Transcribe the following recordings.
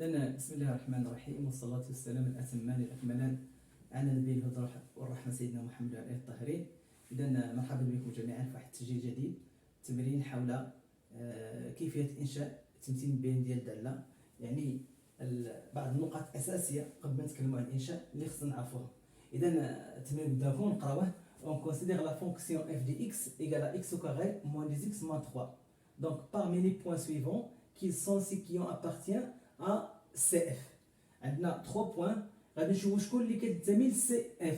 إذن بسم الله الرحمن الرحيم والصلاة والسلام الأتمان الأكملان على نبي الهدى والرحمة سيدنا محمد وعلى آله الطاهرين. إذن مرحبا بكم جميعا في واحد التسجيل جديد، تمرين حول كيفية إنشاء تمثيل بين ديال الدالة، يعني بعض النقاط الأساسية قبل ما نتكلموا عن الإنشاء اللي خصنا نعرفوها. إذن التمرين نبداو نقراوه. On considère la fonction f de x égale à x au carré moins 2x moins 3. Donc parmi les points suivants, qui sont ceux qui appartiennent à CF. عندنا 3 points غادي نشوفوا شكون اللي كتنتمي ل CF.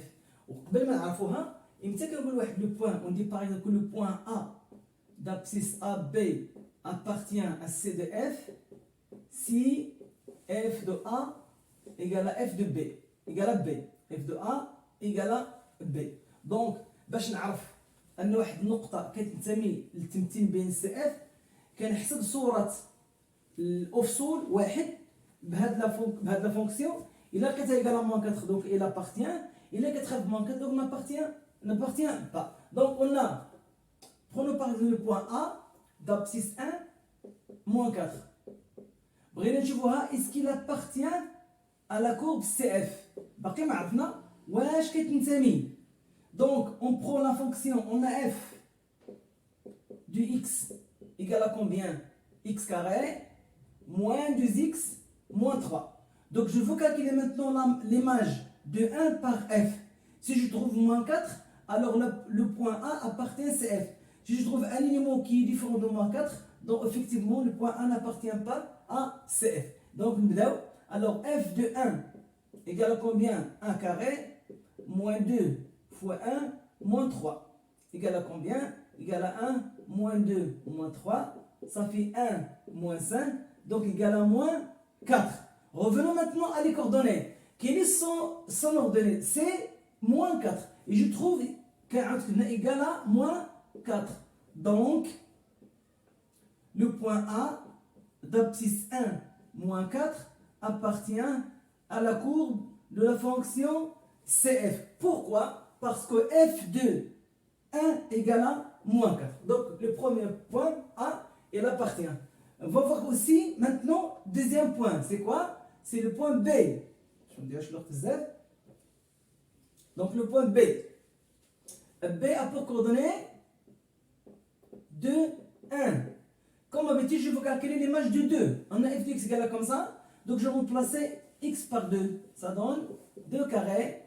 وقبل ما نعرفوها امتى كنقول واحد لو بوين on dit par exemple que le point A d'abscisse AB appartient à C de F si f de A égale à f de B égale à B, f de A égale à B. دونك باش نعرف ان واحد النقطه كتنتمي للتمثيل بين سي اف كنحسب صوره الافصول واحد بهاد لا فونكسيون. الا لقيتها ايكال موان 4 دونك il appartient، الا كتخاف موان 4 دونك n'appartient pas. Donc on a, prenons par exemple le point A d'abscisse 1 moins 4. بغينا نشوفوها est-ce qu'il appartient à la courbe CF. باقي ما عرفنا واش كتنتمي. Donc, on prend la fonction, on a f du x égale à combien? X carré moins 2x moins 3. Donc, je veux calculer maintenant l'image de 1 par f. Si je trouve moins 4, alors le point A appartient à CF. Si je trouve un élément qui est différent de moins 4, donc effectivement, le point A n'appartient pas à CF. Donc, alors f de 1 égale à combien? 1 carré moins 2 fois 1 moins 3 égale à combien? Égale à 1 moins 2 moins 3, ça fait 1 moins 5, donc égale à moins 4. Revenons maintenant à les coordonnées. Quelles sont son ordonnée? C'est moins 4. Et je trouve qu'un égal à moins 4. Donc, le point A d'abscisse 1 moins 4 appartient à la courbe de la fonction CF. Pourquoi? Parce que f de 1 égale à moins 4. Donc le premier point A, il appartient. On va voir aussi maintenant deuxième point. C'est quoi? C'est le point B. Donc le point B. B a pour coordonnées 2, 1. Comme d'habitude, je vais calculer l'image de 2. On a f de x égale à comme ça. Donc je vais remplacer x par 2. Ça donne 2 carré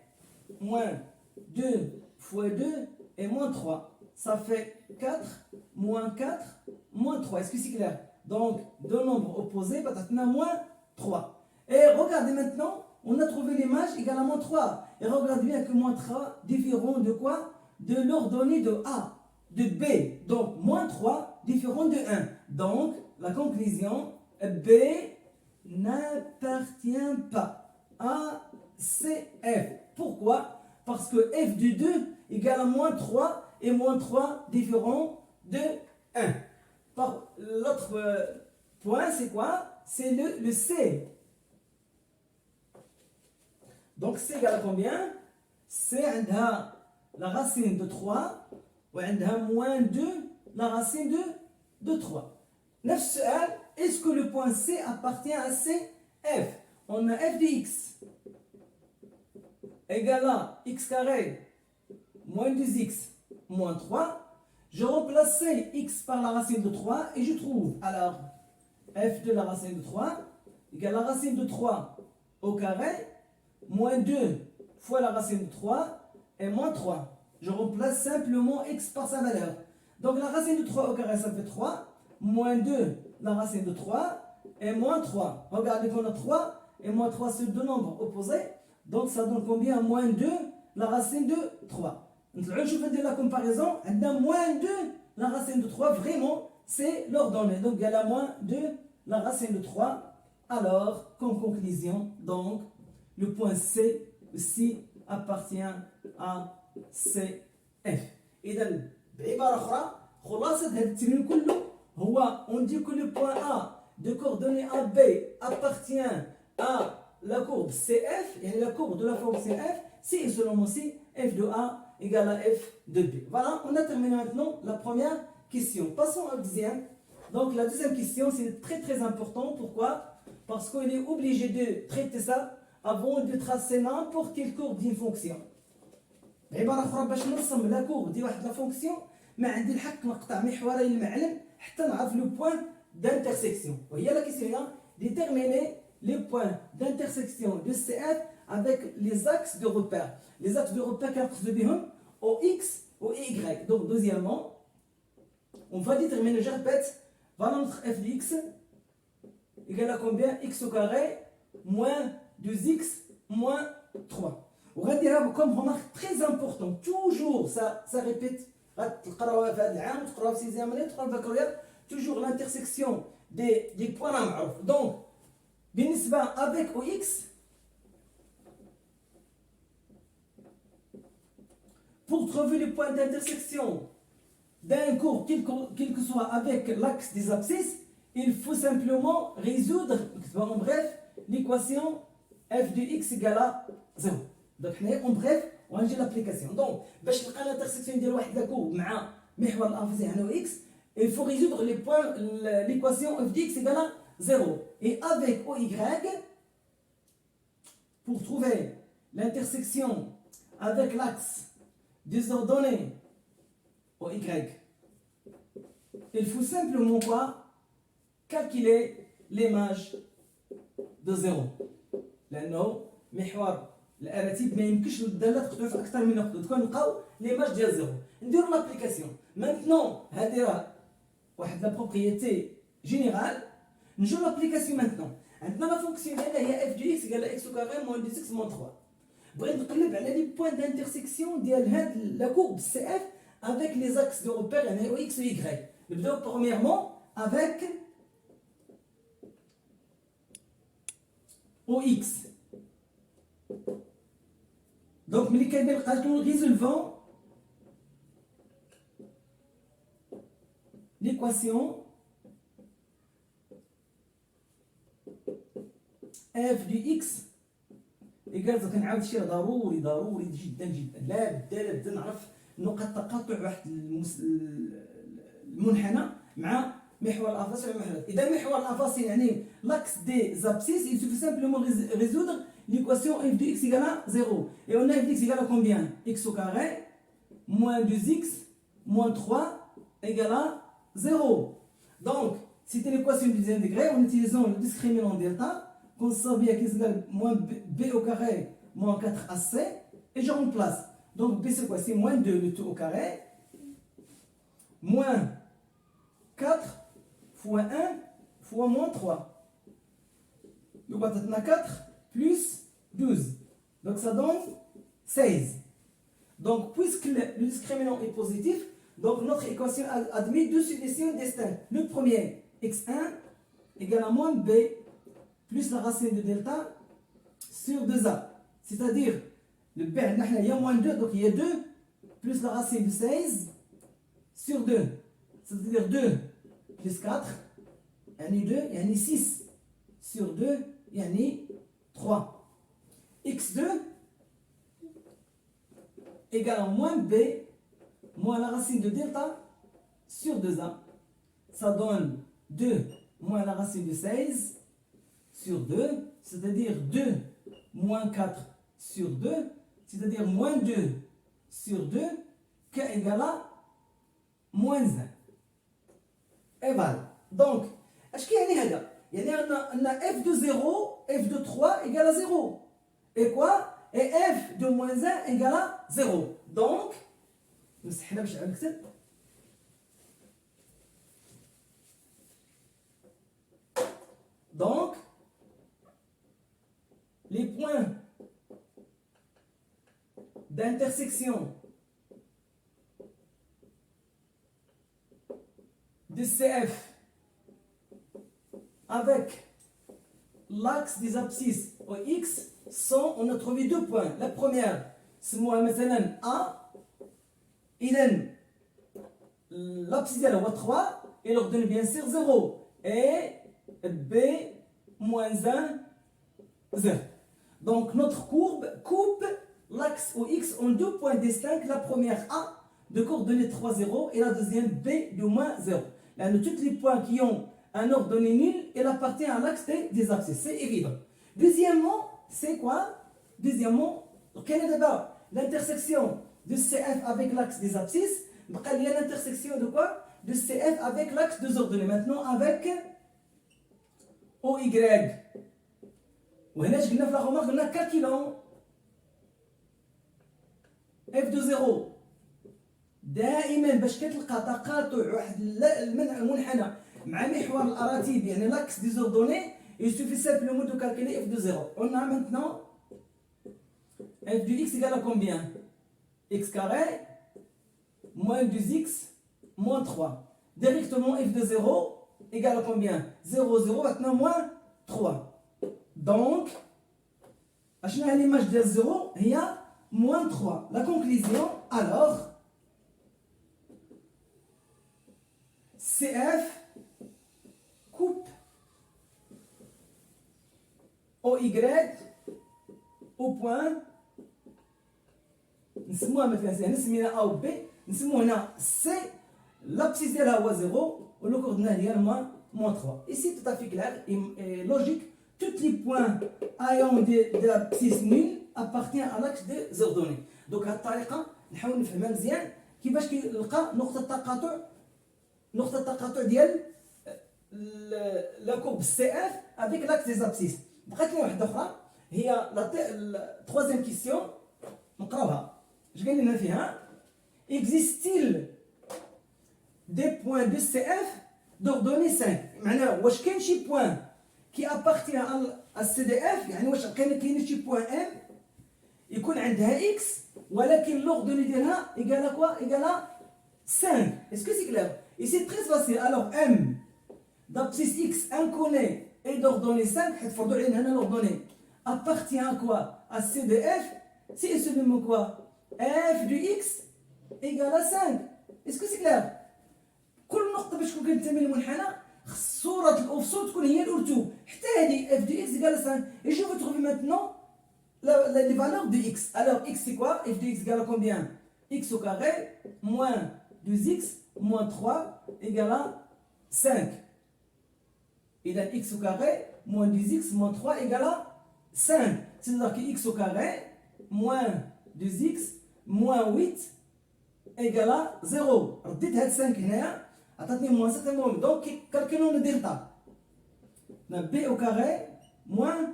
moins 2 fois 2 et moins 3. Ça fait 4 moins 4 moins 3. Est-ce que c'est clair? Donc, deux nombres opposés, moins 3. Et regardez maintenant, on a trouvé l'image égale à moins 3. Et regardez bien que moins 3 différent de quoi? De l'ordonnée de A, de B. Donc, moins 3 différent de 1. Donc, la conclusion, B n'appartient pas à CF. Pourquoi? Parce que f de 2 égale à moins 3 et moins 3 différent de 1. L'autre point, c'est quoi? C'est le C. Donc C égale à combien? C a la racine de 3 et moins 2 la racine de 3. Est-ce que le point C appartient à CF? On a f de x égale à x carré moins 2x moins 3. Je remplace x par la racine de 3 et je trouve alors f de la racine de 3 égale à la racine de 3 au carré moins 2 fois la racine de 3 et moins 3. Je remplace simplement x par sa valeur. Donc la racine de 3 au carré ça fait 3 moins 2 la racine de 3 et moins 3. Regardez qu'on a 3 et moins 3 c'est deux nombres opposés. Donc ça donne combien? Moins 2 la racine de 3. Je fais de la comparaison. Moins 2 la racine de 3. Vraiment, c'est l'ordonnée. Donc il y a la moins 2 la racine de 3. Alors, comme conclusion, donc, le point C aussi appartient à CF. إذا بعبارة أخرى خلاصة هذا التمرين كله هو on dit que le point A de coordonnée AB appartient à la courbe CF, et la courbe de la fonction F, si et seulement si f de A égale à f de B. Voilà, on a terminé maintenant la première question. Passons à la deuxième. Donc la deuxième question, c'est très très important. Pourquoi? parce qu'il est obligé de traiter ça avant de tracer n'importe quelle courbe d'une fonction. عبارة أخرى باش نرسم لا كورب ديال واحد لا فونكسيون ما عندي الحق نقطع محورين المعلم حتى نعرف لو بوين d'intersection. وهي لا كيسيون déterminer les points d'intersection de CF avec les axes de repère. Les axes de repère كنقصدو بهم au X, au Y. Donc deuxièmement, on va déterminer, je répète, valeur entre f de x égale à combien? X au carré moins 2x moins 3. On va dire comme remarque très important, toujours ça répète, toujours l'intersection des points معروف. Donc, بالنسبة avec OX, pour trouver le point d'intersection d'un courbe, quel que soit avec l'axe des abscisses, il faut simplement résoudre, en bref, l'équation f de x égale à 0. Donc, en bref, on a l'application. Donc, pour trouver l'intersection de la courbe avec محور الأنفاسي يعني x, il faut résoudre l'équation f de x égale à 0. Et avec OY, pour trouver l'intersection avec l'axe des ordonnées OY, il faut simplement quoi? Calculer l'image de 0. لأنه محور الأراتيب ما يمكنش الدالة تقطعوا في أكثر من نقطة، تكون نلقاو ليماج ديال 0. نديرو لابليكاسيون. مانتنون هذه راه واحد لا بروبريتي جينيرال. نجيو لابليكاسيون مانتنون. عندنا لا فونكسيون هذا هي اف دو اكس égale اكس au carré moins 2x moins 3. بغيت نقلب على لي بوين دانترسيكسيون ديال هاد لا كورب سي اف avec les axes de repère يعني او اكس و y. نبداو premièrement avec OX. Donc, ملي كندير لقيتو ريزولفون l'équation f de x égale كنعاود شي ضروري جدا لا نعرف نقط تقاطع واحد المنحنى مع محور الأنفاسي ولا محور. إذا محور الأنفاسي يعني l'axe des abscisses, il suffit simplement résoudre l'équation f de x égale à 0. Et on a f de x égale à combien? X au carré moins 2x moins 3 égale à 0. Donc, c'était l'équation du deuxième degré en utilisant le discriminant delta, qu'on savait qu'il égale moins b au carré moins 4ac, et je remplace. Donc, b c'est quoi? C'est moins 2 le tout au carré, moins 4 fois 1 fois moins 3. Donc, on a 4 plus 12. Donc, ça donne 16. Donc, puisque le discriminant est positif, donc notre équation admet deux solutions distinctes. Le premier, x1 égale à moins b plus la racine de delta sur 2a. C'est-à-dire, le b, il y a moins 2, donc il y a 2 plus la racine de 16 sur 2. C'est-à-dire 2 plus 4, il y a 2, il y a 6 sur 2, il y a 3. x2 égale à moins b moins la racine de delta sur 2a. Ça donne 2 moins la racine de 16 sur 2, c'est-à-dire 2 moins 4 sur 2, c'est-à-dire moins 2 sur 2, k égale à moins 1. Et voilà. Donc, اش كيعني هذا؟ يعني ان f de 0, f de 3 égale à 0. Et quoi? Et f de moins 1 égale à 0. Donc, نسحنا باش عاد نكتب. Donc, les points d'intersection de CF avec l'axe des abscisses au X sont, on a trouvé deux points. La première, c'est moi مثلا A. إذن l'abscisse elle a 3 et l'ordonnée bien sûr 0 et B moins 1 0. Donc notre courbe coupe l'axe au X en deux points distincts. La première A de coordonnées 3 0 et la deuxième B de moins 0. Là, tous les points qui ont un ordonnée nul, il appartient à l'axe des abscisses. C'est évident. Deuxièmement, c'est quoi? Deuxièmement, quelle est d'abord l'intersection de CF avec l'axe des abscisses? Il y a l'intersection de quoi? De CF avec l'axe des ordonnées. Maintenant, avec OY. وهنا اش قلنا في لا رومارك؟ قلنا كالكيلون اف دو زيرو. دائما باش كتلقى تقاطع واحد المنحنى مع محور الاراتيب يعني لاكس دي زوردوني يسوفي سامبلومون دو كالكولي اف دو زيرو. قلنا maintenant f de x égale à combien? X carré moins 2x moins 3. Directement f de 0 égale à combien? 0, 0, maintenant moins 3. Donc, l'image de 0, il y a moins 3. La conclusion, alors, CF coupe OY au point, نسموها مثلا نسميها A ou B, نسموها هنا C, l'abscisse ديالها هو 0 و le coordonnée ديالها moins 3. Ici, tout à fait clair et logique. Tous les points ayant de l'abscisse nulle appartiennent à l'axe des ordonnées. Donc, بهذه الطريقة نحاول نفهمها مزيان كيفاش كنلقى نقطة التقاطع ديال لا كورب سي اف avec l'axe des abscisses. بقات لنا واحدة أخرى هي لا troisième question نقراوها. اش قال لنا فيها؟ Existe-t-il des points de CF d'ordonnée 5؟ معناها واش كاين شي بوان qui appartient à CDF يعني واش كاين شي بوان M يكون عندها X ولكن l'ordonnée ديالها égale à quoi? Égale à 5. Est-ce que c'est clair? Et c'est très facile. Alors M d'abscisse X inconnu et d'ordonnée 5 حتفرضوا علينا هنا l'ordonnée appartient à quoi? À CDF. C'est seulement quoi? F de X égale à 5. Est-ce que c'est clair? كل نقطة باش تكون كتنتمي للمنحنى صورة الأفصول تكون هي الأرتو حتى هذه F de X égale à 5. Et je veux trouver maintenant les valeurs de X. Alors X c'est quoi? F de X égale à combien? X au carré moins 2X moins 3 égale à 5. Et donc X au carré moins 2X moins 3 égale à 5. C'est-à-dire que X au carré moins 2X moins 8 égale à 0. رديت هاد 5 هنايا عطاتني moins 7. Donc calculons le delta. B au carré moins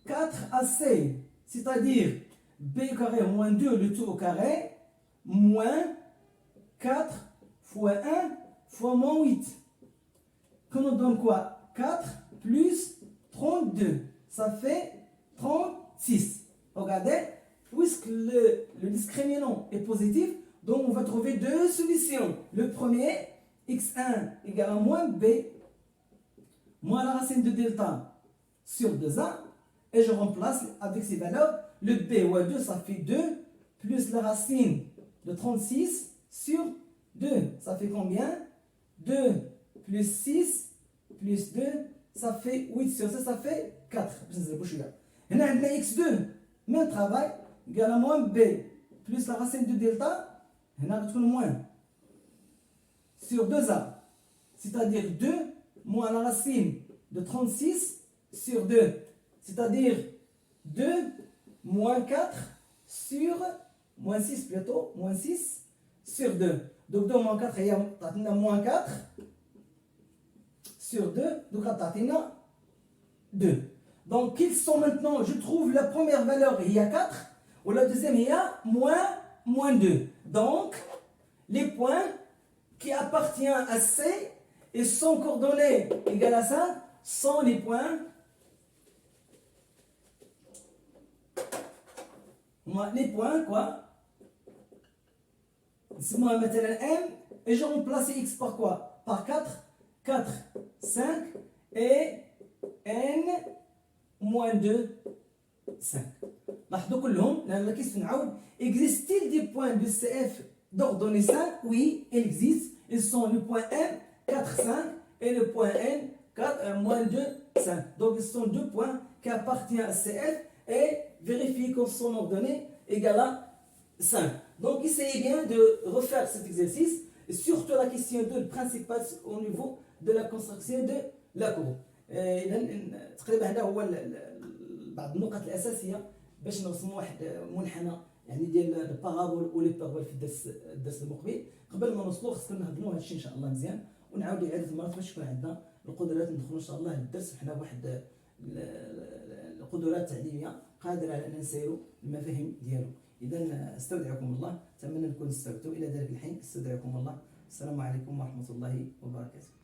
4AC. C'est-à-dire B au carré moins 2 le tout au carré moins 4 fois 1 fois moins 8. Qu'on nous donne quoi? 4 plus 32. Ça fait 36. Regardez, puisque le discriminant est positif, donc on va trouver deux solutions. Le premier, x1 égale à moins b, moins la racine de delta sur 2a, et je remplace avec ces valeurs. Le b ou 2, ça fait 2, plus la racine de 36 sur 2. Ça fait combien? 2 plus 6 plus 2, ça fait 8 sur 6, ça fait 4. هنا عندنا x2 même travail égale à moins b plus la racine de delta هنا غتكون moins sur 2a, c'est-à-dire 2 moins la racine de 36 sur 2, c'est-à-dire 2 moins 4 sur moins 6 plutôt, moins 6 sur 2. Donc 2 moins 4 هي تعطينا moins 4 sur 2, donc تعطينا 2. Donc ils sont maintenant, je trouve la première valeur il y a 4 ou la deuxième il y a moins 2. Donc les points qui appartiennent à C et sont coordonnées égales à 5 sont les points quoi. C'est moi maintenant M et je remplace X par quoi? Par 4, 5 et N moins 2, 5. لاحظوا كلهم لأن la question نعاود. Existe-t-il des points de CF d'ordonnée 5? Oui, il existe. Ils sont le point M, 4, 5 et le point N, 4, moins 2, 5. Donc ce sont deux points qui appartiennent à CF et vérifiez qu'ils sont ordonnés égale à 5. Donc essayez bien de refaire cet exercice. surtout la question de principale au niveau de la construction de la cour. اذا تقريبا هذا هو بعض النقط الاساسيه باش نرسموا واحد منحنى يعني ديال البارابول ولي بارابول في الدرس المقبل. قبل ما نوصلوا خصنا نهضموا هذا الشيء ان شاء الله مزيان، ونعاودوا عده المرات باش يكون عندنا القدرات ندخلوا ان شاء الله للدرس حنا بواحد القدرات تعليميه قادره على ان نسيروا المفاهيم ديالو. اذا استودعكم الله، اتمنى نكون استوعبتوا. الى ذلك الحين استودعكم الله، السلام عليكم ورحمه الله وبركاته.